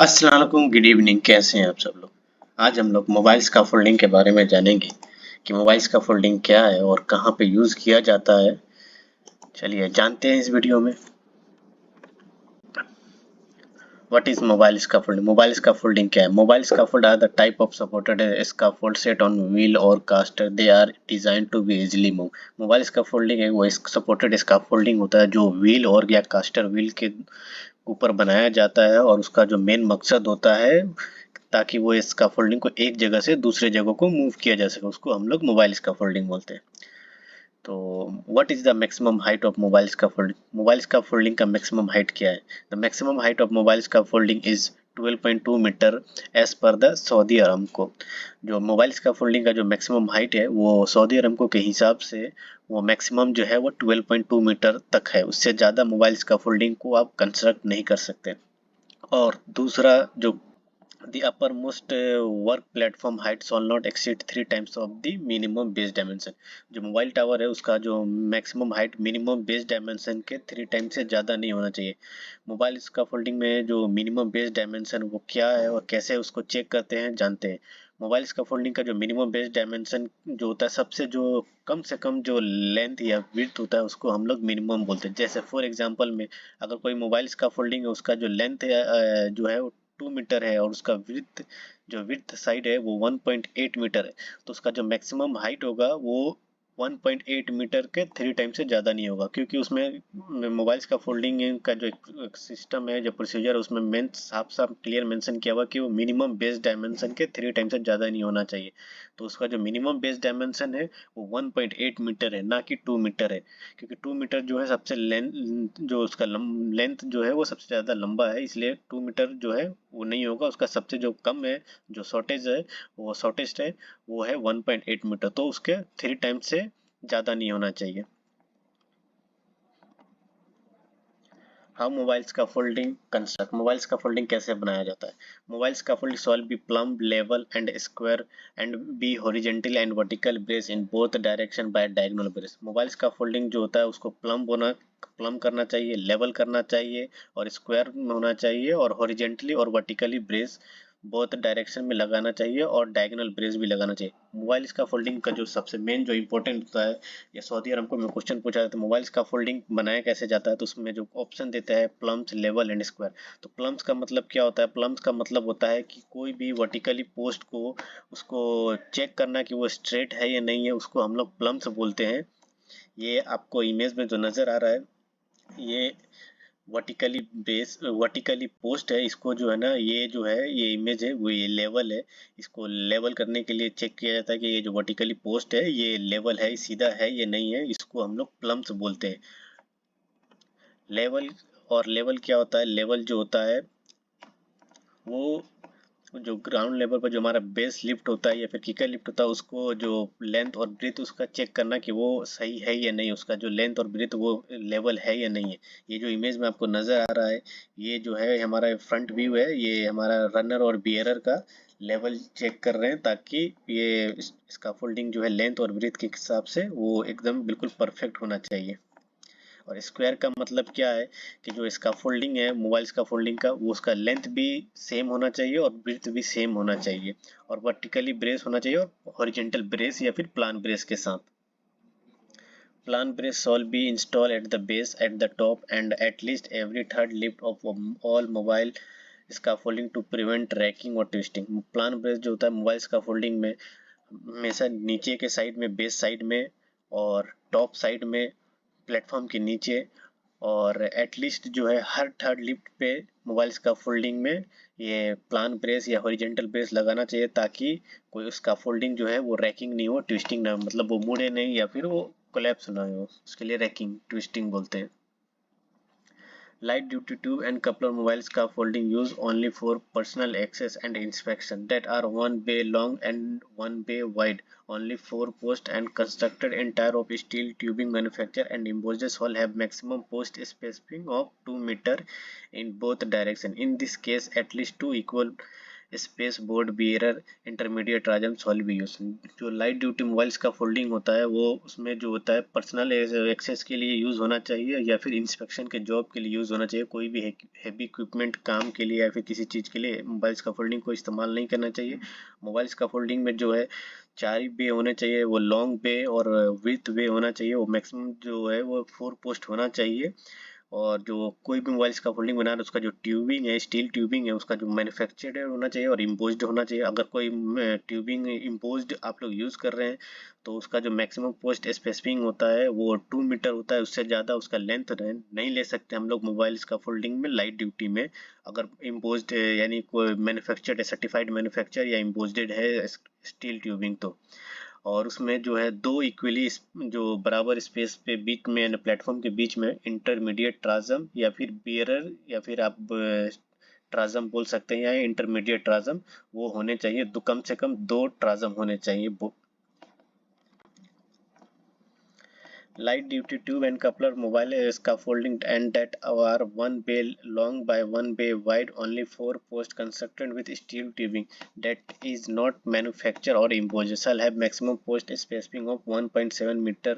अस्सलाम वालेकुम, good evening. कैसे हैं आप सब लोग? आज हम लोग मोबाइल्स का फोल्डिंग के बारे में जानेंगे कि मोबाइल्स का फोल्डिंग क्या है और कहाँ पे यूज़ किया जाता है। चलिए जानते हैं इस वीडियो में। What is mobile scaffolding? Mobile scaffolding क्या है? Mobile scaffold are the type of supported scaffold set on wheel और caster. They are design to be easily move. Mobile scaffolding एक वो सपोर्टेड स्कैफोल्डिंग होता है जो व्हील और या कास्टर व्हील के ऊपर बनाया जाता है और उसका जो मेन मकसद होता है ताकि वो स्कैफोल्डिंग को एक जगह से दूसरे जगह को मूव किया जा सके, उसको हम लोग मोबाइल स्कैफोल्डिंग बोलते हैं। तो what is the maximum height of mobile scaffolding? Mobile scaffolding का मैक्सिमम हाइट क्या है? The maximum height of mobile scaffolding is 12.2 metre as per the Saudi Aramco. जो मोबाइल स्कैफोल्डिंग का जो मैक्सिमम हाइट है वो सऊदी अरामको के हिसाब से वो मैक्सिमम जो है वो 12.2 मीटर तक है। उससे ज़्यादा मोबाइल स्कैफोल्डिंग को आप कंस्ट्रक्ट नहीं कर सकते। और दूसरा जो the uppermost work platform height shall not exceed 3 times of the minimum base dimension। जो मोबाइल टावर है उसका जो maximum height minimum base dimension के 3 टाइम से ज़्यादा नहीं होना चाहिए। मोबाइल स्कैफोल्डिंग में जो मिनिमम बेस डायमेंशन वो क्या है और कैसे उसको चेक करते हैं जानते हैं। मोबाइल स्कैफोल्डिंग का जो मिनिमम बेस डायमेंशन जो होता है सबसे जो कम से कम जो लेंथ या विड्थ होता है उसको हम लोग मिनिमम बोलते हैं। जैसे फॉर एग्जांपल में अगर कोई मोबाइल स्कैफोल्डिंग है उसका जो लेंथ जो है वो 2 मीटर है और उसका विड्थ साइड है वो 1.8 मीटर है, तो उसका जो मैक्सिमम हाइट होगा वो 1.8 मीटर के 3 टाइम से ज़्यादा नहीं होगा, क्योंकि उसमें मोबाइल्स का फोल्डिंग का जो एक सिस्टम है जो प्रोसीजर है उसमें मेन साफ साफ क्लियर मेंशन किया हुआ कि वो मिनिमम बेस डायमेंशन के 3 टाइम से ज़्यादा नहीं होना चाहिए। तो उसका जो मिनिमम बेस डायमेंशन है वो 1.8 मीटर है, ना कि 2 मीटर है। क्योंकि 2 मीटर जो है सबसे लेंथ जो उसका लेंथ जो है वो सबसे ज़्यादा लंबा है, इसलिए 2 मीटर जो है वो नहीं होगा। उसका सबसे जो कम है जो शॉर्टेज है वो शॉर्टेस्ट है वो है 1.8 मीटर, तो उसके 3 टाइम से ज़्यादा नहीं होना चाहिए। How mobile scaffolding construct? Mobile scaffolding कैसे बनाया जाता है? Mobile scaffolding shall be plumb level and square and be horizontal and vertical brace in both direction by diagonal brace. Mobile scaffolding जो होता है उसको प्लम करना चाहिए, लेवल करना चाहिए और स्क्वायर में होना चाहिए और हॉरिजेंटली और वर्टिकली ब्रेस बोथ डायरेक्शन में लगाना चाहिए और डायगोनल ब्रेस भी लगाना चाहिए। मोबाइल स्कैफोल्डिंग का जो सबसे मेन जो इंपॉर्टेंट होता है, ये सऊदी अरब को में क्वेश्चन पूछा जाता है मोबाइल स्कैफोल्डिंग बनाया कैसे जाता है, तो उसमें जो ऑप्शन देता है प्लम्स, लेवल एंड स्क्वायर। तो प्लम्स का मतलब क्या होता है? प्लम्स का मतलब होता है कि कोई भी वर्टिकली पोस्ट को उसको चेक करना कि वो स्ट्रेट है या नहीं है, उसको हम लोग प्लम्स बोलते हैं। ये आपको इमेज में जो नजर आ रहा है ये वर्टिकली पोस्ट है। इसको जो है ना ये जो है ये इमेज है वो ये लेवल है। इसको लेवल करने के लिए चेक किया जाता है कि ये जो वर्टिकली पोस्ट है ये लेवल है, सीधा है या नहीं है, इसको हम लोग प्लम्स बोलते हैं। लेवल और लेवल क्या होता है? लेवल जो होता है वो जो ग्राउंड लेवल पर जो हमारा बेस लिफ्ट होता है या फिर किकर लिफ्ट होता है उसको जो लेंथ और ब्रीथ उसका चेक करना कि वो सही है या नहीं, उसका जो लेंथ और ब्रीथ वो लेवल है या नहीं है। ये जो इमेज में आपको नजर आ रहा है ये जो है हमारा फ्रंट व्यू है, ये हमारा रनर और बियरर का लेवल चेक कर रहे हैं ताकि ये इसका फोल्डिंग जो है लेंथ और ब्रीथ के हिसाब से वो एकदम बिल्कुल परफेक्ट होना चाहिए। और स्क्वायर का मतलब क्या है कि जो इसका फोल्डिंग है मोबाइल का फोल्डिंग का वो उसका लेंथ भी सेम होना चाहिए और ब्रीथ भी सेम होना चाहिए और वर्टिकली ब्रेस होना चाहिए और हॉरिजेंटल ब्रेस या फिर प्लान ब्रेस के साथ। Plan brace shall be installed at the base, at the top, and at least every third lift of all mobile scaffolding to prevent racking और twisting। प्लान ब्रेस जो होता है mobile scaffolding में हमेशा नीचे के साइड में, बेस साइड में और टॉप साइड में, प्लेटफॉर्म के नीचे और एटलीस्ट जो है हर थर्ड लिफ्ट पे मोबाइल स्कैफोल्डिंग में ये प्लान ब्रेस या हॉरिजेंटल ब्रेस लगाना चाहिए ताकि कोई उसका फोल्डिंग जो है वो रैकिंग नहीं हो, ट्विस्टिंग ना हो, मतलब वो मुड़े नहीं या फिर वो कोलैप्स ना हो, उसके लिए रैकिंग ट्विस्टिंग बोलते हैं। Light duty tube and coupler mobile scaffolding used only for personal access and inspection that are 1 bay long and 1 bay wide. Only 4 posts and constructed entire of steel tubing manufacturer and embossed all have maximum post spacing of 2 meter in both direction. In this case, at least two equal space board bearer intermediate transom shall be use. जो light duty mobiles का folding होता है वो उसमें जो होता है personal access के लिए यूज़ होना चाहिए या फिर इंस्पेक्शन के जॉब के लिए यूज़ होना चाहिए। कोई भी हैवी इक्विपमेंट काम के लिए या फिर किसी चीज़ के लिए मोबाइल्स का फोल्डिंग को इस्तेमाल नहीं करना चाहिए। मोबाइल्स का फोल्डिंग में जो है 4 बे होने चाहिए, वो लॉन्ग बे और विड्थ बे होना चाहिए। वो मैक्सिमम जो है वो 4 पोस्ट होना चाहिए। और जो कोई भी मोबाइल का फोल्डिंग बना रहा है उसका जो ट्यूबिंग है, स्टील ट्यूबिंग है, उसका जो मैन्युफैक्चर्ड होना चाहिए और इम्पोज्ड होना चाहिए। अगर कोई ट्यूबिंग इम्पोज्ड आप लोग यूज़ कर रहे हैं तो उसका जो मैक्सिमम पोस्ट स्पेसिफिक होता है वो 2 मीटर होता है। उससे ज़्यादा उसका लेंथ नहीं ले सकते हम लोग मोबाइल्स का फोल्डिंग में लाइट ड्यूटी में। अगर इम्पोज्ड यानी कोई मैन्युफैक्चर्ड है, सर्टिफाइड मैन्युफैक्चर या इम्पोज्ड है स्टील ट्यूबिंग तो। और उसमें जो है 2 इक्वली जो बराबर स्पेस पे बीच में प्लेटफॉर्म के बीच में इंटरमीडिएट ट्राजम या फिर बियरर या फिर आप ट्राजम बोल सकते हैं या इंटरमीडिएट ट्राजम वो होने चाहिए। दो कम से कम 2 ट्राजम होने चाहिए। Light duty tube and coupler mobile scaffolding and that are 1 bay long by 1 bay wide, only 4 posts constructed with steel tubing that is not manufactured or imposed shall have maximum post spacing of 1.7 meter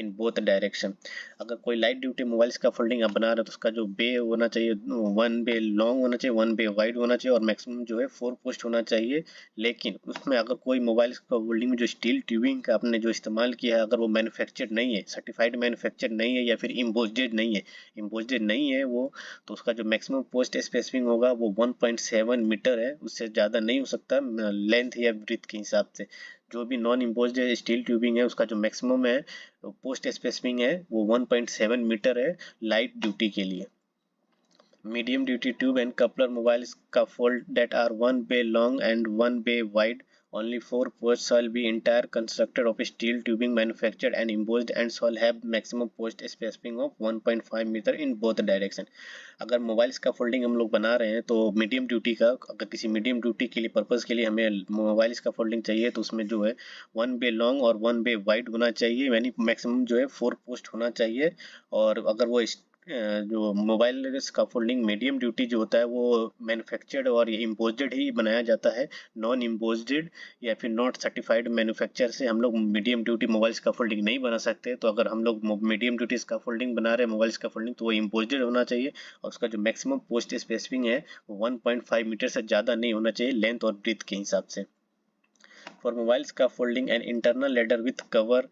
in both direction। अगर कोई light duty mobile scaffolding आप बना रहे हो तो उसका जो बे होना चाहिए 1 बे लॉन्ग होना चाहिए, 1 बे वाइड होना चाहिए और मैक्सिमम जो है 4 पोस्ट होना चाहिए। लेकिन उसमें अगर कोई मोबाइल स्कैफोल्डिंग में जो स्टील ट्यूबिंग का आपने जो इस्तेमाल किया है अगर वो मैन्युफैक्चर्ड नहीं है, सर्टिफाइड मैन्युफैक्चर नहीं है या फिर इम्पोज्ड नहीं है, इम्पोज्ड नहीं है वो, तो उसका जो मैक्सिमम पोस्ट स्पेसिफिक होगा वो 1.7 मीटर है। उससे ज़्यादा नहीं हो सकता लेंथ या ब्रीथ के हिसाब से। जो भी नॉन इम्पोज्ड स्टील ट्यूबिंग है उसका जो मैक्सिमम है पोस्ट स्पेसिफिक है वो 1.7 मीटर है लाइट ड्यूटी के लिए। Medium duty tube and coupler mobile scaffold that are 1 bay long and 1 bay wide, only 4 posts shall be entire constructed of steel tubing manufactured and embossed and shall have maximum post spacing of 1.5 meter in both direction। अगर mobile scaffolding हम लोग बना रहे हैं तो medium duty का, अगर किसी मीडियम ड्यूटी के लिए पर्पज़ के लिए हमें मोबाइल स्कैफोल्डिंग चाहिए तो उसमें जो है 1 बे लॉन्ग और 1 बे वाइड होना चाहिए, यानी मैक्सिमम जो है 4 पोस्ट होना चाहिए। और अगर वो जो मोबाइल स्कैफोल्डिंग मीडियम ड्यूटी जो होता है वो मैन्युफैक्चर्ड और इम्पोज्ड ही बनाया जाता है। नॉन इम्पोज्ड या फिर नॉट सर्टिफाइड मैन्युफैक्चर से हम लोग मीडियम ड्यूटी मोबाइल स्कैफोल्डिंग नहीं बना सकते। तो अगर हम लोग मीडियम ड्यूटी स्कैफोल्डिंग बना रहे हैं मोबाइल स्कैफोल्डिंग तो वो इम्पोज्ड होना चाहिए और उसका जो मैक्सिमम पोस्ट स्पेसिफिक है वो 1.5 मीटर से ज़्यादा नहीं होना चाहिए लेंथ और ब्रीथ के हिसाब से। For mobile scaffolding and internal ladder with cover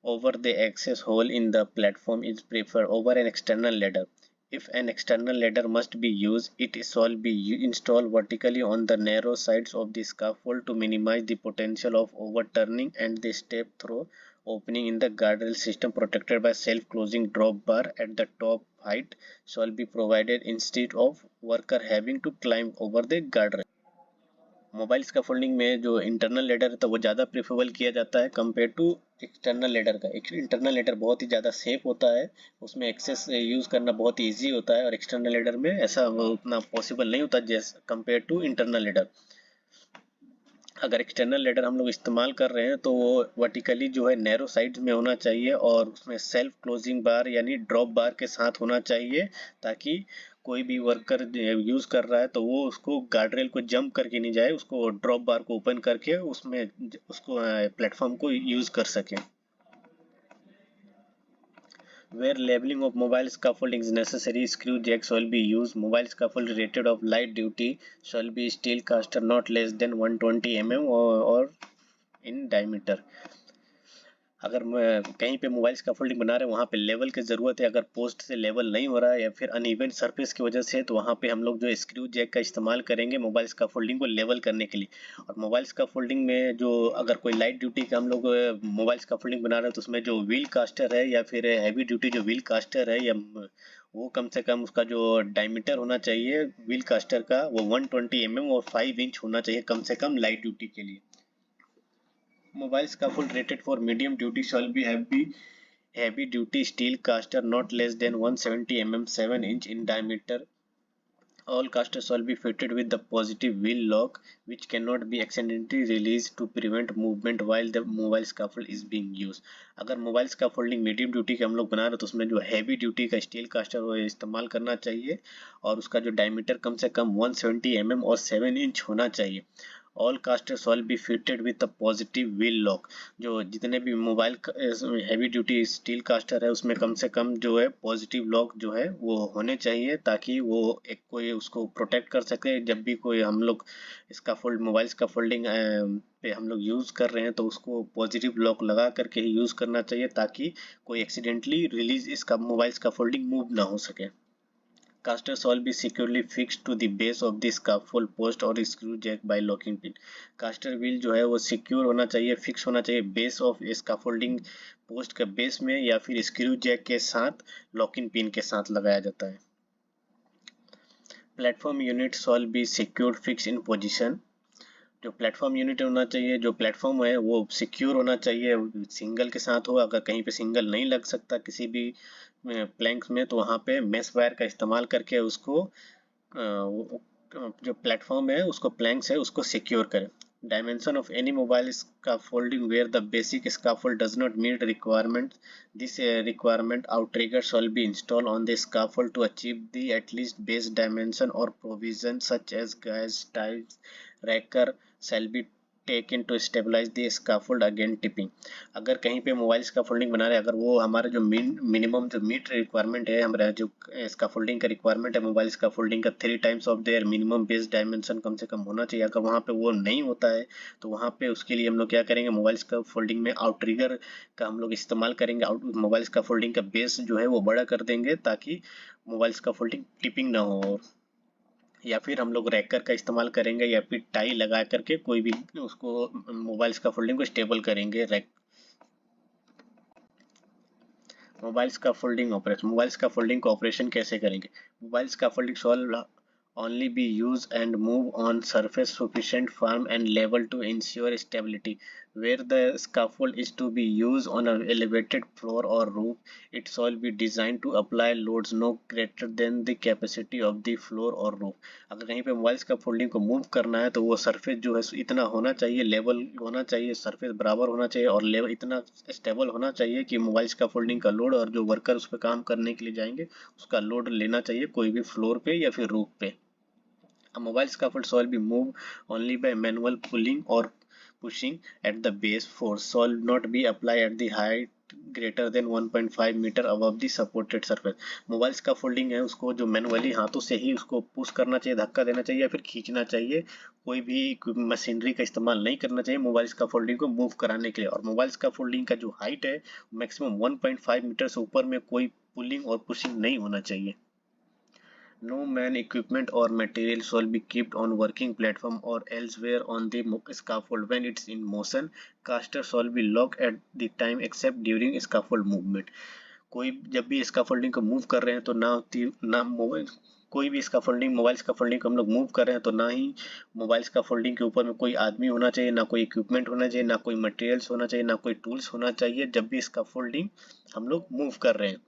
over the access hole in the platform is preferred over an external ladder. If an external ladder must be used, it shall be installed vertically on the narrow sides of the scaffold to minimize the potential of overturning, and the step-through opening in the guardrail system protected by self-closing drop bar at the top height shall be provided instead of worker having to climb over the guardrail। Mobile scaffolding में जो internal ladder है तो वो ज़्यादा preferable किया जाता है compare to external ladder का। इंटरनल लेडर बहुत ही ज़्यादा सेफ होता है, उसमें एक्सेस यूज़ करना बहुत ही ईजी होता है और एक्सटर्नल लेडर में ऐसा उतना पॉसिबल नहीं होता जैसे कंपेयर टू इंटरनल लेडर। अगर एक्सटर्नल लेडर हम लोग इस्तेमाल कर रहे हैं तो वो वर्टिकली जो है नैरो साइड्स में होना चाहिए और उसमें सेल्फ क्लोजिंग बार यानी ड्रॉप बार के साथ होना चाहिए, ताकि कोई भी वर्कर यूज कर रहा है तो वो उसको गार्डरेल को जंप करके नहीं जाए, उसको ड्रॉप बार को ओपन करके उसमें उसको प्लेटफॉर्म को यूज कर सके। Where labeling of mobile scaffolding is necessary, screw jacks shall be used. Mobile scaffold rated of light duty shall be steel caster not less than 120 mm or in diameter। अगर कहीं पे mobile scaffolding बना रहे हैं वहाँ पे level की ज़रूरत है। अगर पोस्ट से लेवल नहीं हो रहा है या फिर अनइवन सरफेस की वजह से तो वहाँ पे हम लोग जो स्क्रू जैक का इस्तेमाल करेंगे मोबाइल स्कैफोल्डिंग को लेवल करने के लिए। और मोबाइल स्कैफोल्डिंग में जो अगर कोई लाइट ड्यूटी का हम लोग मोबाइल स्कैफोल्डिंग बना रहे हैं तो उसमें जो व्हील कास्टर है या फिर हैवी ड्यूटी जो व्हील कास्टर है या वो कम से कम उसका जो डायमीटर होना चाहिए व्हील कास्टर का वो 120 mm और 5 इंच होना चाहिए कम से कम लाइट ड्यूटी के लिए। Mobile scaffold rated for medium duty shall be heavy duty steel caster not less than 170 mm 7 inch in diameter All casters shall be fitted with the positive wheel lock which cannot be accidentally released to prevent movement while the mobile scaffold is being used. अगर mobile scaffolding medium duty का हम लोग बना रहे हैं तो उसमें जो हैवी ड्यूटी का स्टील कास्टर वो इस्तेमाल करना चाहिए और उसका जो डायमीटर कम से कम 170 mm और 7 इंच होना चाहिए। All casters all be fitted with the positive wheel lock. जो जितने भी mobile heavy duty steel caster है उसमें कम से कम जो है पॉजिटिव लॉक जो है वो होने चाहिए ताकि वो एक कोई उसको प्रोटेक्ट कर सके। जब भी कोई हम लोग इसका मोबाइल का फोल्डिंग पे हम लोग यूज़ कर रहे हैं तो उसको पॉजिटिव लॉक लगा करके ही यूज़ करना चाहिए ताकि कोई एक्सीडेंटली रिलीज इसका मोबाइल का फोल्डिंग मूव ना हो सके। Casters all be securely fixed to the base of the scaffold post or screw jack by locking pin। Caster wheel जो है वो सिक्योर होना चाहिए, फिक्स होना चाहिए बेस ऑफ स्कैफोल्डिंग पोस्ट के बेस में या फिर स्क्रू जैक के साथ लॉकिंग पिन के साथ लगाया जाता है। Platform unit all B secured fix in position. जो प्लेटफॉर्म यूनिट होना चाहिए, जो प्लेटफॉर्म है वो सिक्योर होना चाहिए, सिंगल के साथ हो। अगर कहीं पे सिंगल नहीं लग सकता किसी भी प्लैंक्स में तो वहाँ पे मेश वायर का इस्तेमाल करके उसको जो प्लेटफॉर्म है उसको प्लैंक्स है उसको सिक्योर करें। Dimension of any mobile scaffolding where the basic scaffold does not meet requirement, this requirement outrigger shall be installed on the scaffold to achieve the at least base dimension or provision such as guys, ties, racker shall be taken to stabilize the scaffold against tipping। अगर कहीं पे mobile scaffolding बना रहे हैं, अगर वो हमारा जो मिनिमम जो मीट रिक्वायरमेंट है, हमारा जो स्कैफोल्डिंग का रिक्वायरमेंट है मोबाइल स्कैफोल्डिंग का 3 times of their minimum base dimension कम से कम होना चाहिए। अगर वहाँ पे वो नहीं होता है तो वहाँ पे उसके लिए हम लोग क्या करेंगे, मोबाइल स्कैफोल्डिंग में आउटरिगर का हम लोग इस्तेमाल करेंगे। मोबाइल स्कैफोल्डिंग का बेस जो है वो बड़ा कर देंगे ताकि मोबाइल स्कैफोल्डिंग टिपिंग ना हो, या फिर हम लोग रैकर का इस्तेमाल करेंगे या फिर टाई लगा करके कोई भी उसको मोबाइल स्कैफोल्डिंग को स्टेबल करेंगे। Mobile scaffolding operation, mobile scaffolding का ऑपरेशन कैसे करेंगे। Mobile scaffolding shawl only be used and move on surface sufficient firm and level to ensure stability। Where the scaffold is to be used on an elevated floor or roof, it shall be designed to apply loads no greater than the capacity of the floor or roof। अगर कहीं पे mobile scaffolding को move करना है तो वो surface जो है इतना होना चाहिए, लेवल होना चाहिए, सरफेस बराबर होना चाहिए और लेवल इतना स्टेबल होना चाहिए कि मोबाइल स्कैफोल्डिंग का लोड और जो वर्कर उस पर काम करने के लिए जाएंगे उसका लोड लेना चाहिए कोई भी फ्लोर पे या फिर रूफ पे। A mobile scaffold shall be moved only by manual pulling or pushing at the base. Force shall not be applied at the height greater than 1.5 metre above the supported surface। Mobile scaffolding है उसको जो manually हाथों से ही उसको push करना चाहिए, धक्का देना चाहिए या फिर खींचना चाहिए। कोई भी मशीनरी का इस्तेमाल नहीं करना चाहिए मोबाइल स्कैफोल्डिंग को मूव कराने के लिए। और मोबाइल स्कैफोल्डिंग का जो हाइट है मैक्सिमम 1.5 मीटर से ऊपर में कोई पुलिंग और पुशिंग नहीं होना चाहिए। No man, equipment or material shall be kept on working platform or elsewhere on the scaffold when it's in motion। Caster shall be locked at the time except during scaffold movement। कोई जब भी scaffolding को move कर रहे हैं तो ना mobile कोई भी स्कैफोल्डिंग मोबाइल स्कैफोल्डिंग को हम लोग मूव कर रहे हैं तो ना ही मोबाइल स्कैफोल्डिंग के ऊपर में कोई आदमी होना चाहिए, ना कोई इक्विपमेंट होना चाहिए, ना कोई मटेरियल्स होना चाहिए, ना कोई टूल्स होना चाहिए जब भी स्कैफोल्डिंग हम लोग मूव कर रहे हैं।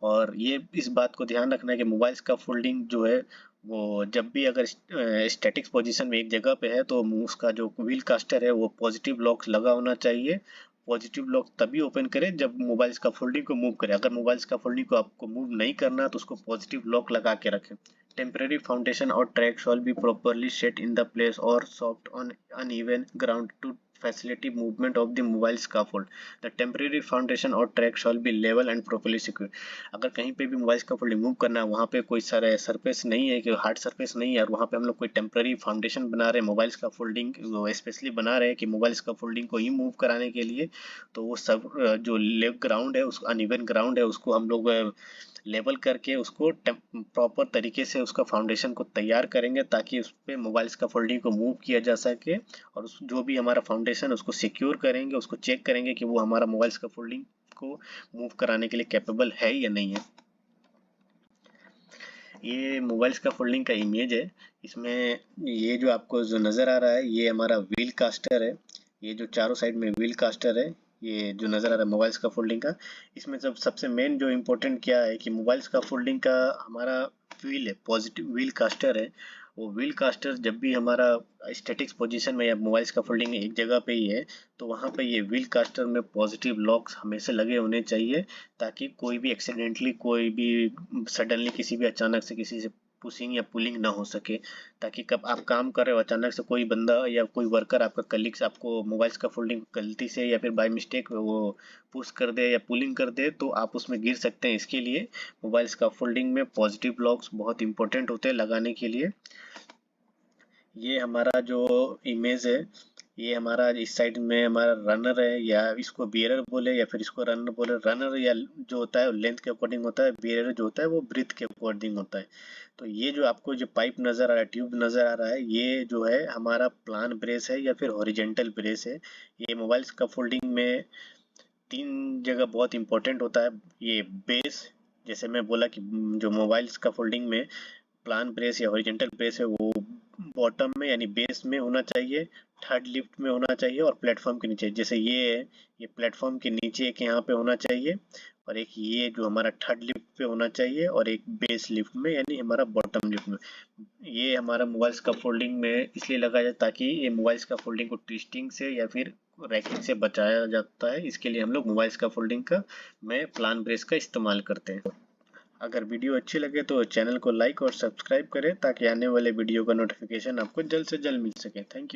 और ये इस बात को ध्यान रखना है कि मोबाइल स्कैफोल्डिंग जो है वो जब भी अगर स्टैटिक पोजीशन में एक जगह पे है तो उसका जो व्हील कास्टर है वो पॉजिटिव लॉक लगा होना चाहिए। पॉजिटिव लॉक तभी ओपन करें जब मोबाइल स्कैफोल्डिंग को मूव करें। अगर मोबाइल स्कैफोल्डिंग को आपको मूव नहीं करना तो उसको पॉजिटिव लॉक लगा के रखें। टेम्परेरी फाउंडेशन और track shall be properly set in the place और soft on uneven ground to facilitate movement of the mobile scaffold। The temporary foundation or track shall be level and properly secured। अगर कहीं पे भी mobile scaffolding move करना है वहाँ पे कोई सारा सरफेस नहीं है कि हार्ड सरफेस नहीं है और वहाँ पे हम लोग कोई टेम्पररी फाउंडेशन बना रहे हैं मोबाइल स्कैफोल्डिंग स्पेशली बना रहे हैं कि मोबाइल स्कैफोल्डिंग को ही मूव कराने के लिए, तो वो सब जो लेव ग्राउंड है उस अनइवन ग्राउंड है उसको हम लोग लेवल करके उसको प्रॉपर तरीके से उसका फाउंडेशन को तैयार करेंगे ताकि उस पर मोबाइल स्कैफोल्डिंग को मूव किया जा सके। और जो भी हमारा फाउंडेशन उसको सिक्योर करेंगे, उसको चेक करेंगे कि वो हमारा मोबाइल स्कैफोल्डिंग को मूव कराने के लिए कैपेबल है या नहीं है। ये मोबाइल स्कैफोल्डिंग का इमेज है। इसमें ये जो आपको जो नज़र आ रहा है ये हमारा व्हील कास्टर है। ये जो चारों साइड में व्हील कास्टर है ये जो नज़र आ रहा है मोबाइल स्कैफोल्डिंग का। इसमें जब सबसे मेन जो इम्पोर्टेंट क्या है कि मोबाइल स्कैफोल्डिंग का हमारा व्हील है, पॉजिटिव व्हील कास्टर है, वो व्हील कास्टर जब भी हमारा स्टैटिक्स पोजीशन में या मोबाइल स्कैफोल्डिंग एक जगह पे ही है तो वहाँ पे ये व्हील कास्टर में पॉजिटिव लॉक्स हमेशा लगे होने चाहिए, ताकि कोई भी एक्सीडेंटली, कोई भी सडनली, किसी भी अचानक से किसी से पुशिंग या पुलिंग ना हो सके। ताकि कब आप काम कर रहे हो अचानक से कोई बंदा या कोई वर्कर, आपका कलीग्स आपको मोबाइल स्कैफोल्डिंग गलती से या फिर बाय मिस्टेक वो पुश कर दे या पुलिंग कर दे तो आप उसमें गिर सकते हैं। इसके लिए मोबाइल स्कैफोल्डिंग में पॉजिटिव लॉक्स बहुत इंपॉर्टेंट होते हैं लगाने के लिए। ये हमारा जो इमेज है, ये हमारा इस साइड में हमारा रनर है, या इसको बियरर बोले या फिर इसको रनर बोले। रनर या जो होता है लेंथ के अकॉर्डिंग होता है, बियरर जो होता है वो ब्रीथ के अकॉर्डिंग होता है। तो ये जो आपको जो पाइप नजर आ रहा है, ट्यूब नजर आ रहा है, ये जो है हमारा प्लान ब्रेस है या फिर हॉरिजेंटल ब्रेस है। ये मोबाइल स्कैफोल्डिंग में 3 जगह बहुत इंपॉर्टेंट होता है। ये बेस, जैसे मैं बोला कि जो मोबाइल स्कैफोल्डिंग में प्लान ब्रेस या हॉरिजेंटल ब्रेस है वो बॉटम में यानी बेस में होना चाहिए, थर्ड लिफ्ट में होना चाहिए और प्लेटफॉर्म के नीचे। जैसे ये है, ये प्लेटफॉर्म के नीचे एक यहाँ पे होना चाहिए, और एक ये जो हमारा थर्ड लिफ्ट पे होना चाहिए, और एक बेस लिफ्ट में यानी हमारा बॉटम लिफ्ट में। ये हमारा मोबाइल स्कैफोल्डिंग में इसलिए लगाया जाता है ताकि ये मोबाइल स्कैफोल्डिंग को ट्विस्टिंग से या फिर रैकिंग से बचाया जाता है। इसके लिए हम लोग मोबाइल स्कैफोल्डिंग का में प्लान ब्रेस का इस्तेमाल करते हैं। अगर वीडियो अच्छी लगे तो चैनल को लाइक और सब्सक्राइब करें ताकि आने वाले वीडियो का नोटिफिकेशन आपको जल्द से जल्द मिल सके। Thank you.